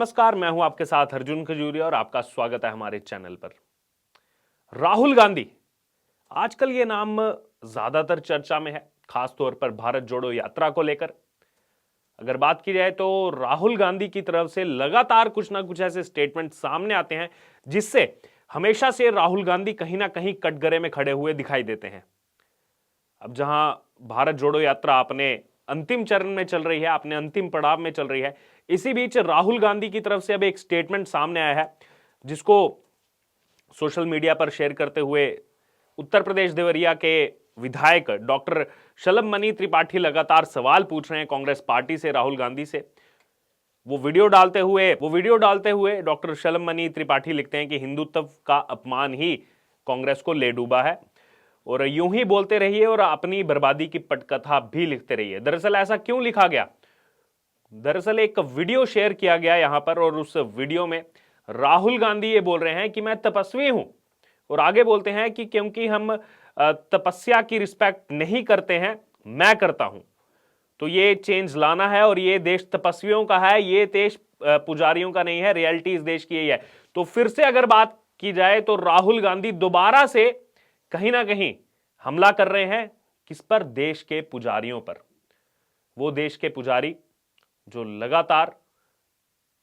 नमस्कार, मैं हूं आपके साथ अर्जुन खजूरिया और आपका स्वागत है हमारे चैनल पर। राहुल गांधी, आजकल ये नाम ज्यादातर चर्चा में है, खासतौर पर भारत जोड़ो यात्रा को लेकर। अगर बात की जाए तो राहुल गांधी की तरफ से लगातार कुछ ना कुछ ऐसे स्टेटमेंट सामने आते हैं जिससे हमेशा से राहुल गांधी कहीं ना कहीं कटघरे में खड़े हुए दिखाई देते हैं। अब जहां भारत जोड़ो यात्रा अपने अंतिम चरण में चल रही है, अपने अंतिम पड़ाव में चल रही है, इसी बीच राहुल गांधी की तरफ से अब एक स्टेटमेंट सामने आया है जिसको सोशल मीडिया पर शेयर करते हुए उत्तर प्रदेश देवरिया के विधायक डॉक्टर शलभमणि त्रिपाठी लगातार सवाल पूछ रहे हैं कांग्रेस पार्टी से, राहुल गांधी से। वो वीडियो डालते हुए डॉक्टर शलभमणि त्रिपाठी लिखते हैं कि हिंदुत्व का अपमान ही कांग्रेस को ले डूबा है और यूं ही बोलते रहिए और अपनी बर्बादी की पटकथा भी लिखते रहिए। दरअसल ऐसा क्यों लिखा गया? दरअसल एक वीडियो शेयर किया गया यहां पर और उस वीडियो में राहुल गांधी ये बोल रहे हैं कि मैं तपस्वी हूं और आगे बोलते हैं कि क्योंकि हम तपस्या की रिस्पेक्ट नहीं करते हैं, मैं करता हूं। तो ये चेंज लाना है और ये देश तपस्वियों का है, ये देश पुजारियों का नहीं है, रियलिटी इस देश की यही है। तो फिर से अगर बात की जाए तो राहुल गांधी दोबारा से कहीं ना कहीं हमला कर रहे हैं। किस पर? देश के पुजारियों पर। वो देश के पुजारी जो लगातार,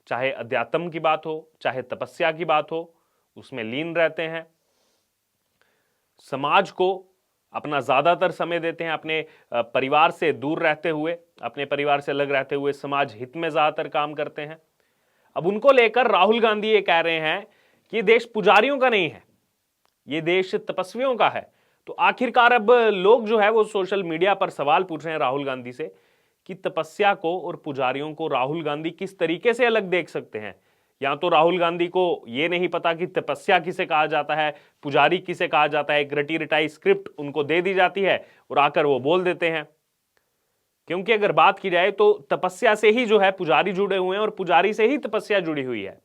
चाहे अध्यात्म की बात हो, चाहे तपस्या की बात हो, उसमें लीन रहते हैं, समाज को अपना ज्यादातर समय देते हैं, अपने परिवार से दूर रहते हुए, अपने परिवार से अलग रहते हुए समाज हित में ज्यादातर काम करते हैं। अब उनको लेकर राहुल गांधी ये कह रहे हैं कि ये देश पुजारियों का नहीं है, ये देश तपस्वियों का है। तो आखिरकार अब लोग जो है वो सोशल मीडिया पर सवाल पूछ रहे हैं राहुल गांधी से कि तपस्या को और पुजारियों को राहुल गांधी किस तरीके से अलग देख सकते हैं। या तो राहुल गांधी को यह नहीं पता कि तपस्या किसे कहा जाता है, पुजारी किसे कहा जाता है, एक रटी रटाई स्क्रिप्ट उनको दे दी जाती है और आकर वो बोल देते हैं। क्योंकि अगर बात की जाए तो तपस्या से ही जो है पुजारी जुड़े हुए हैं और पुजारी से ही तपस्या जुड़ी हुई है।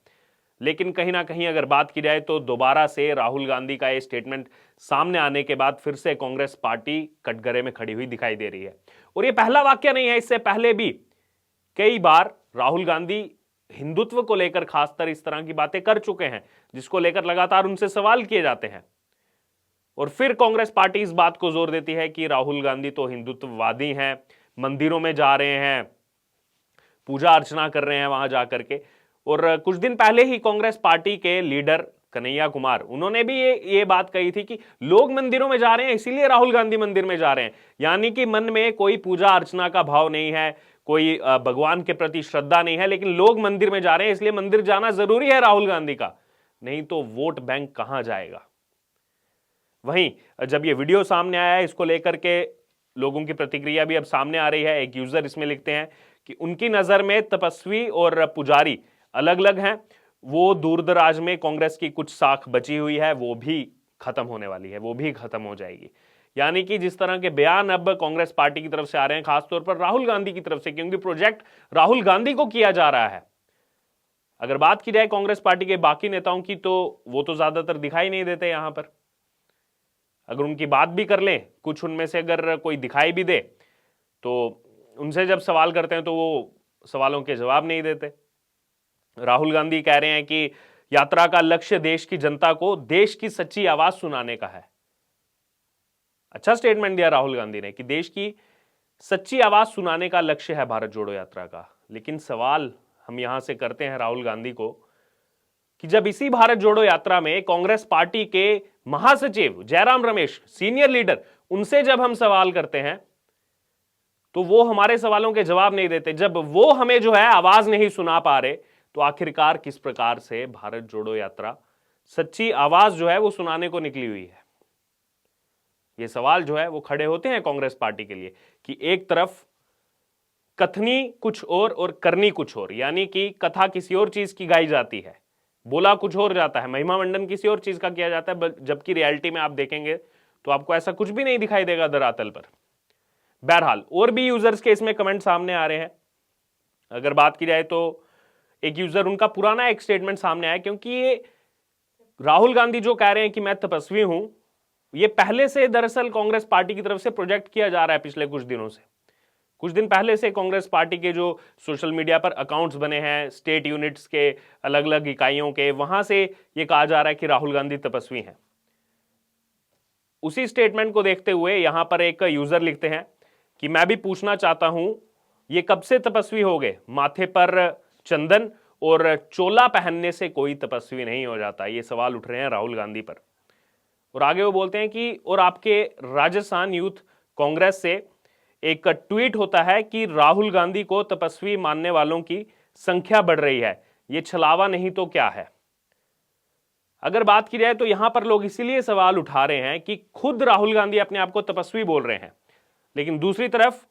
लेकिन कहीं ना कहीं अगर बात की जाए तो दोबारा से राहुल गांधी का ये स्टेटमेंट सामने आने के बाद फिर से कांग्रेस पार्टी कटघरे में खड़ी हुई दिखाई दे रही है। और ये पहला वाक्य नहीं है, इससे पहले भी कई बार राहुल गांधी हिंदुत्व को लेकर खासकर इस तरह की बातें कर चुके हैं जिसको लेकर लगातार उनसे सवाल किए जाते हैं। और फिर कांग्रेस पार्टी इस बात को जोर देती है कि राहुल गांधी तो हिंदुत्ववादी हैं, मंदिरों में जा रहे हैं, पूजा अर्चना कर रहे हैं वहां जाकर के। और कुछ दिन पहले ही कांग्रेस पार्टी के लीडर कन्हैया कुमार, उन्होंने भी ये बात कही थी कि लोग मंदिरों में जा रहे हैं इसीलिए राहुल गांधी मंदिर में जा रहे हैं। यानी कि मन में कोई पूजा अर्चना का भाव नहीं है, कोई भगवान के प्रति श्रद्धा नहीं है, लेकिन लोग मंदिर में जा रहे हैं इसलिए मंदिर जाना जरूरी है राहुल गांधी का, नहीं तो वोट बैंक कहां जाएगा। वहीं जब ये वीडियो सामने आया है, इसको लेकर के लोगों की प्रतिक्रिया भी अब सामने आ रही है। एक यूजर इसमें लिखते हैं कि उनकी नजर में तपस्वी और पुजारी अलग अलग हैं, वो दूर दराज में कांग्रेस की कुछ साख बची हुई है वो भी खत्म होने वाली है, वो भी खत्म हो जाएगी। यानी कि जिस तरह के बयान अब कांग्रेस पार्टी की तरफ से आ रहे हैं, खासतौर पर राहुल गांधी की तरफ से, क्योंकि प्रोजेक्ट राहुल गांधी को किया जा रहा है। अगर बात की जाए कांग्रेस पार्टी के बाकी नेताओं की तो वो तो ज्यादातर दिखाई नहीं देते यहां पर। अगर उनकी बात भी कर लें, कुछ उनमें से अगर कोई दिखाई भी दे तो उनसे जब सवाल करते हैं तो वो सवालों के जवाब नहीं देते। राहुल गांधी कह रहे हैं कि यात्रा का लक्ष्य देश की जनता को देश की सच्ची आवाज सुनाने का है। अच्छा स्टेटमेंट दिया राहुल गांधी ने कि देश की सच्ची आवाज सुनाने का लक्ष्य है भारत जोड़ो यात्रा का। लेकिन सवाल हम यहां से करते हैं राहुल गांधी को कि जब इसी भारत जोड़ो यात्रा में कांग्रेस पार्टी के महासचिव जयराम रमेश, सीनियर लीडर, उनसे जब हम सवाल करते हैं तो वो हमारे सवालों के जवाब नहीं देते। जब वो हमें जो है आवाज नहीं सुना पा रहे तो आखिरकार किस प्रकार से भारत जोड़ो यात्रा सच्ची आवाज जो है वो सुनाने को निकली हुई है? ये सवाल जो है वो खड़े होते हैं कांग्रेस पार्टी के लिए कि एक तरफ कथनी कुछ और करनी कुछ और, यानी कि कथा किसी और चीज की गाई जाती है, बोला कुछ और जाता है, महिमा मंडन किसी और चीज का किया जाता है, जबकि रियलिटी में आप देखेंगे तो आपको ऐसा कुछ भी नहीं दिखाई देगा धरातल पर। बहरहाल और भी यूजर्स के इसमें कमेंट सामने आ रहे हैं। अगर बात की जाए तो एक यूजर, उनका पुराना एक स्टेटमेंट सामने आया, क्योंकि ये राहुल गांधी जो कह रहे हैं कि मैं तपस्वी हूं, ये पहले से दरअसल कांग्रेस पार्टी की तरफ से प्रोजेक्ट किया जा रहा है पिछले कुछ दिनों से। कुछ दिन पहले से कांग्रेस पार्टी के जो सोशल मीडिया पर अकाउंट्स बने हैं स्टेट यूनिट्स के, अलग अलग इकाइयों के, वहां से ये कहा जा रहा है कि राहुल गांधी तपस्वी हैं। उसी स्टेटमेंट को देखते हुए यहां पर एक यूजर लिखते हैं कि मैं भी पूछना चाहता हूं, ये कब से तपस्वी हो गए? माथे पर चंदन और चोला पहनने से कोई तपस्वी नहीं हो जाता। ये सवाल उठ रहे हैं राहुल गांधी पर। और आगे वो बोलते हैं कि और आपके राजस्थान यूथ कांग्रेस से एक ट्वीट होता है कि राहुल गांधी को तपस्वी मानने वालों की संख्या बढ़ रही है, ये छलावा नहीं तो क्या है? अगर बात की जाए तो यहां पर लोग इसीलिए सवाल उठा रहे हैं कि खुद राहुल गांधी अपने आप को तपस्वी बोल रहे हैं, लेकिन दूसरी तरफ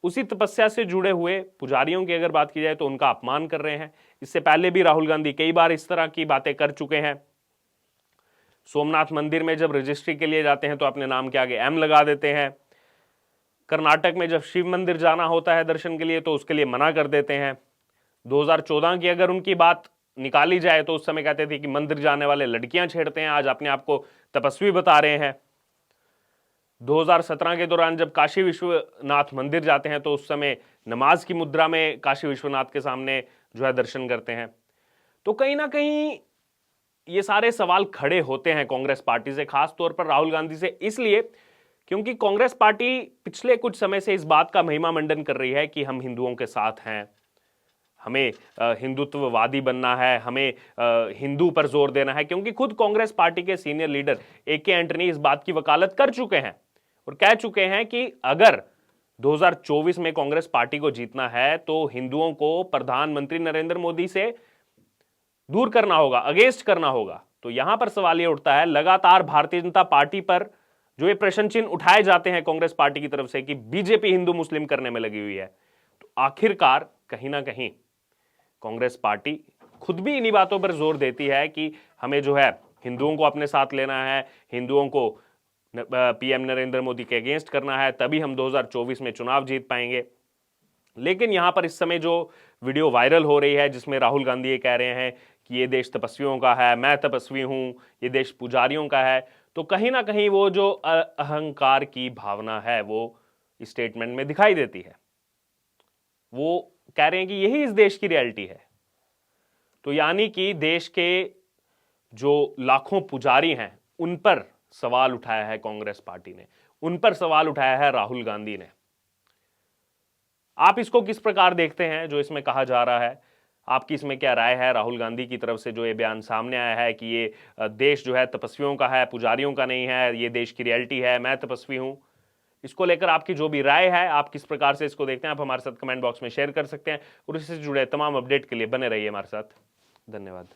उसी तपस्या से जुड़े हुए पुजारियों की अगर बात की जाए तो उनका अपमान कर रहे हैं। इससे पहले भी राहुल गांधी कई बार इस तरह की बातें कर चुके हैं। सोमनाथ मंदिर में जब रजिस्ट्री के लिए जाते हैं तो अपने नाम के आगे एम लगा देते हैं। कर्नाटक में जब शिव मंदिर जाना होता है दर्शन के लिए तो उसके लिए मना कर देते हैं। 2014 की अगर उनकी बात निकाली जाए तो उस समय कहते थे कि मंदिर जाने वाले लड़कियां छेड़ते हैं, आज अपने आप को तपस्वी बता रहे हैं। 2017 के दौरान जब काशी विश्वनाथ मंदिर जाते हैं तो उस समय नमाज की मुद्रा में काशी विश्वनाथ के सामने जो है दर्शन करते हैं। तो कहीं ना कहीं ये सारे सवाल खड़े होते हैं कांग्रेस पार्टी से, खास तौर पर राहुल गांधी से, इसलिए क्योंकि कांग्रेस पार्टी पिछले कुछ समय से इस बात का महिमा मंडन कर रही है कि हम हिंदुओं के साथ हैं, हमें हिंदुत्ववादी बनना है, हमें हिंदू पर जोर देना है, क्योंकि खुद कांग्रेस पार्टी के सीनियर लीडर ए.के. एंटनी इस बात की वकालत कर चुके हैं और कह चुके हैं कि अगर 2024 में कांग्रेस पार्टी को जीतना है तो हिंदुओं को प्रधानमंत्री नरेंद्र मोदी से दूर करना होगा, अगेंस्ट करना होगा। तो यहां पर सवाल यह उठता है, लगातार भारतीय जनता पार्टी पर जो ये प्रश्न चिन्ह उठाए जाते हैं कांग्रेस पार्टी की तरफ से कि बीजेपी हिंदू मुस्लिम करने में लगी हुई है, तो आखिरकार कहीं ना कहीं कांग्रेस पार्टी खुद भी इन्हीं बातों पर जोर देती है कि हमें जो है हिंदुओं को अपने साथ लेना है, हिंदुओं को पीएम नरेंद्र मोदी के अगेंस्ट करना है, तभी हम 2024 में चुनाव जीत पाएंगे। लेकिन यहां पर इस समय जो वीडियो वायरल हो रही है जिसमें राहुल गांधी ये कह रहे हैं कि ये देश तपस्वियों का है, मैं तपस्वी हूं, ये देश पुजारियों का है, तो कहीं ना कहीं वो जो अहंकार की भावना है वो इस स्टेटमेंट में दिखाई देती है। वो कह रहे हैं कि यही इस देश की रियलिटी है। तो यानी कि देश के जो लाखों पुजारी हैं उन पर सवाल उठाया है कांग्रेस पार्टी ने, उन पर सवाल उठाया है राहुल गांधी ने। आप इसको किस प्रकार देखते हैं जो इसमें कहा जा रहा है? आपकी इसमें क्या राय है? राहुल गांधी की तरफ से जो ये बयान सामने आया है कि ये देश जो है तपस्वियों का है, पुजारियों का नहीं है, ये देश की रियलिटी है, मैं तपस्वी हूं, इसको लेकर आपकी जो भी राय है, आप किस प्रकार से इसको देखते हैं, आप हमारे साथ कमेंट बॉक्स में शेयर कर सकते हैं और इससे जुड़े तमाम अपडेट के लिए बने रहिए हमारे साथ। धन्यवाद।